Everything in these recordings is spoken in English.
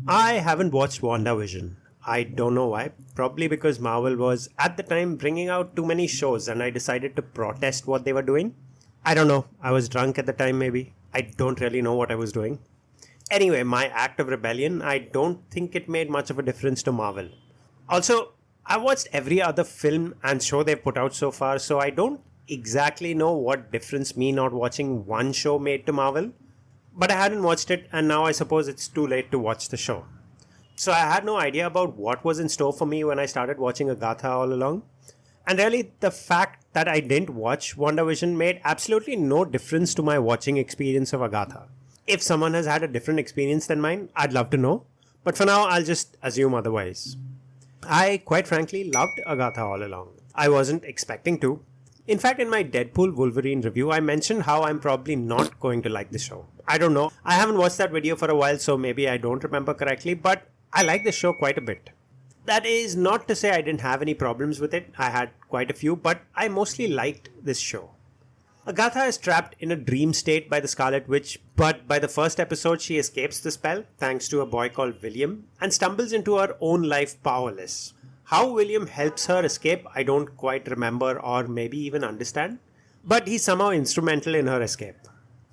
I haven't watched WandaVision. I don't know why. Probably because Marvel was at the time bringing out too many shows and I decided to protest what they were doing. I don't know. I was drunk at the time, maybe. I don't really know what I was doing. Anyway, my act of rebellion, I don't think it made much of a difference to Marvel. Also, I watched every other film and show they've put out so far, so I don't exactly know what difference me not watching one show made to Marvel. But I hadn't watched it, and now I suppose it's too late to watch the show. So I had no idea about what was in store for me when I started watching Agatha all along. And really, the fact that I didn't watch WandaVision made absolutely no difference to my watching experience of Agatha. If someone has had a different experience than mine, I'd love to know. But for now, I'll just assume otherwise. I, quite frankly, loved Agatha all along. I wasn't expecting to. In fact, in my Deadpool Wolverine review, I mentioned how I'm probably not going to like the show. I don't know. I haven't watched that video for a while, so maybe I don't remember correctly, but I like the show quite a bit. That is not to say I didn't have any problems with it. I had quite a few, but I mostly liked this show. Agatha is trapped in a dream state by the Scarlet Witch, but by the first episode she escapes the spell thanks to a boy called William and stumbles into her own life powerless. How William helps her escape, I don't quite remember or maybe even understand, but he's somehow instrumental in her escape.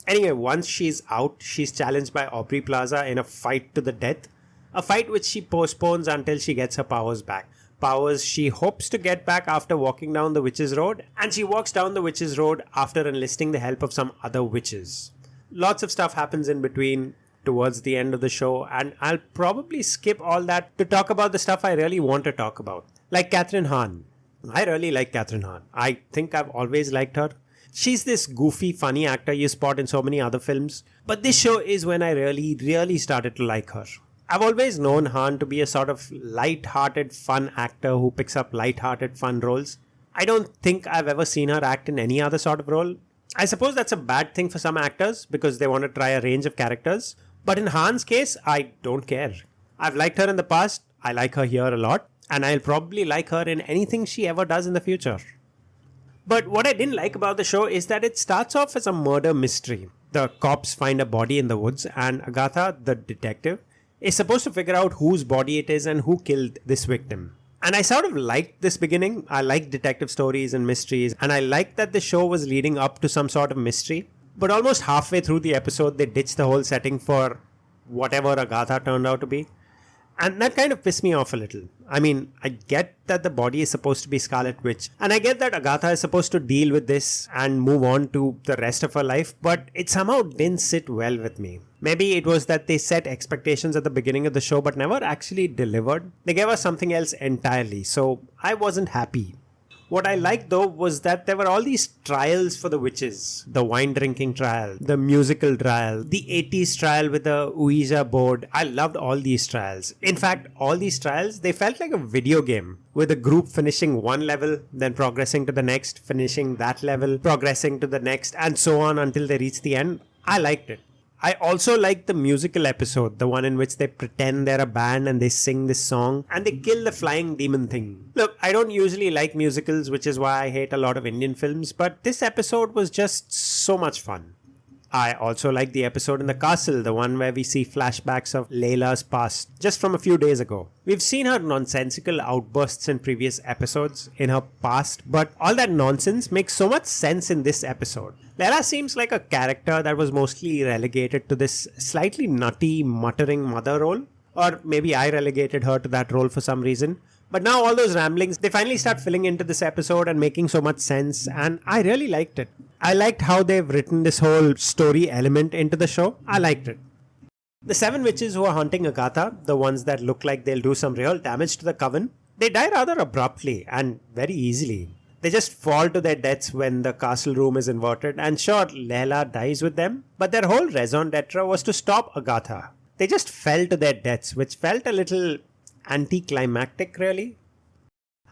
Anyway, once she's out, she's challenged by Aubrey Plaza in a fight to the death, a fight which she postpones until she gets her powers back. Powers she hopes to get back after walking down the Witches' Road, and she walks down the Witches' Road after enlisting the help of some other witches. Lots of stuff happens in between towards the end of the show, and I'll probably skip all that to talk about the stuff I really want to talk about. Like Catherine Hahn. I really like Catherine Hahn. I think I've always liked her. She's this goofy, funny actor you spot in so many other films, but this show is when I really started to like her. I've always known Hahn to be a sort of light-hearted, fun actor who picks up light-hearted, fun roles. I don't think I've ever seen her act in any other sort of role. I suppose that's a bad thing for some actors because they want to try a range of characters. But in Hahn's case, I don't care. I've liked her in the past, I like her here a lot, and I'll probably like her in anything she ever does in the future. But what I didn't like about the show is that it starts off as a murder mystery. The cops find a body in the woods, and Agatha, the detective, is supposed to figure out whose body it is and who killed this victim. And I sort of liked this beginning. I like detective stories and mysteries, and I liked that the show was leading up to some sort of mystery. But almost halfway through the episode, they ditched the whole setting for whatever Agatha turned out to be. And that kind of pissed me off a little. I mean, I get that the body is supposed to be Scarlet Witch, and I get that Agatha is supposed to deal with this and move on to the rest of her life, but it somehow didn't sit well with me. Maybe it was that they set expectations at the beginning of the show but never actually delivered. They gave us something else entirely, so I wasn't happy. What I liked though was that there were all these trials for the witches. The wine drinking trial, the musical trial, the 80s trial with the Ouija board. I loved all these trials. In fact, all these trials, they felt like a video game with a group finishing one level, then progressing to the next, finishing that level, progressing to the next, and so on until they reach the end. I liked it. I also like the musical episode, the one in which they pretend they're a band and they sing this song and they kill the flying demon thing. Look, I don't usually like musicals, which is why I hate a lot of Indian films, but this episode was just so much fun. I also like the episode in the castle, the one where we see flashbacks of Layla's past, just from a few days ago. We've seen her nonsensical outbursts in previous episodes in her past, but all that nonsense makes so much sense in this episode. Layla seems like a character that was mostly relegated to this slightly nutty, muttering mother role, or maybe I relegated her to that role for some reason. But now all those ramblings, they finally start filling into this episode and making so much sense, and I really liked it. I liked how they've written this whole story element into the show. I liked it. The 7 witches who are hunting Agatha, the ones that look like they'll do some real damage to the coven, they die rather abruptly and very easily. They just fall to their deaths when the castle room is inverted, and sure, Layla dies with them, but their whole raison d'etre was to stop Agatha. They just fell to their deaths, which felt a little anticlimactic, really.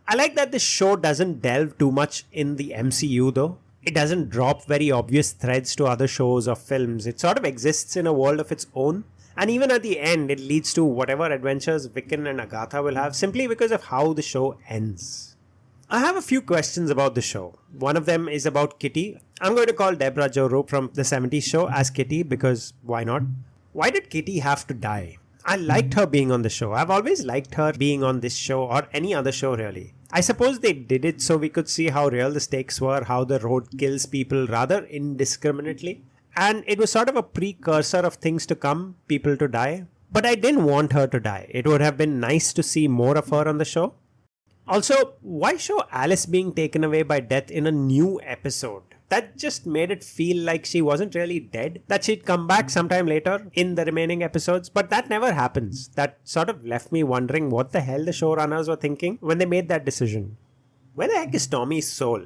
I like that this show doesn't delve too much in the MCU though. It doesn't drop very obvious threads to other shows or films. It sort of exists in a world of its own. And even at the end, it leads to whatever adventures Wiccan and Agatha will have simply because of how the show ends. I have a few questions about the show. One of them is about Kitty. I'm going to call Deborah Jo Rupp from the 70s show as Kitty because why not? Why did Kitty have to die? I liked her being on the show. I've always liked her being on this show or any other show really. I suppose they did it so we could see how real the stakes were, how the road kills people rather indiscriminately. And it was sort of a precursor of things to come, people to die. But I didn't want her to die. It would have been nice to see more of her on the show. Also, why show Alice being taken away by death in a new episode? That just made it feel like she wasn't really dead, that she'd come back sometime later in the remaining episodes, but that never happens. That sort of left me wondering what the hell the showrunners were thinking when they made that decision. Where the heck is Tommy's soul?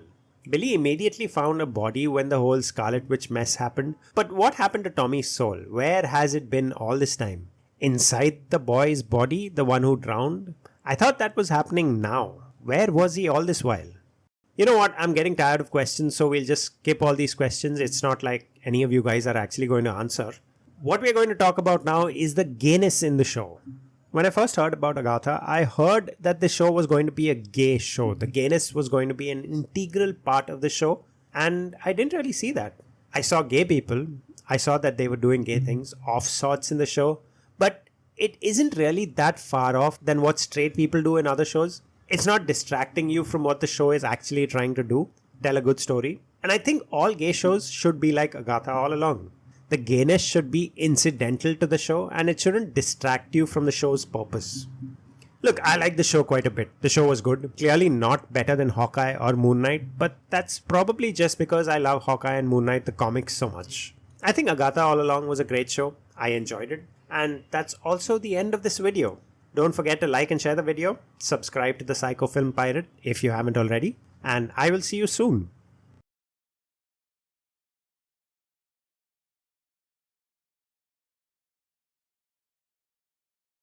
Billy immediately found a body when the whole Scarlet Witch mess happened, but what happened to Tommy's soul? Where has it been all this time? Inside the boy's body, the one who drowned? I thought that was happening now. Where was he all this while? You know what? I'm getting tired of questions, so we'll just skip all these questions. It's not like any of you guys are actually going to answer. What we're going to talk about now is the gayness in the show. When I first heard about Agatha, I heard that the show was going to be a gay show. The gayness was going to be an integral part of the show, and I didn't really see that. I saw gay people. I saw that they were doing gay things of sorts in the show, but it isn't really that far off than what straight people do in other shows. It's not distracting you from what the show is actually trying to do, tell a good story. And I think all gay shows should be like Agatha all along. The gayness should be incidental to the show and it shouldn't distract you from the show's purpose. Look, I like the show quite a bit. The show was good. Clearly not better than Hawkeye or Moon Knight, but that's probably just because I love Hawkeye and Moon Knight the comics so much. I think Agatha all along was a great show. I enjoyed it. And that's also the end of this video. Don't forget to like and share the video, subscribe to the Psycho Film Pirate if you haven't already, and I will see you soon.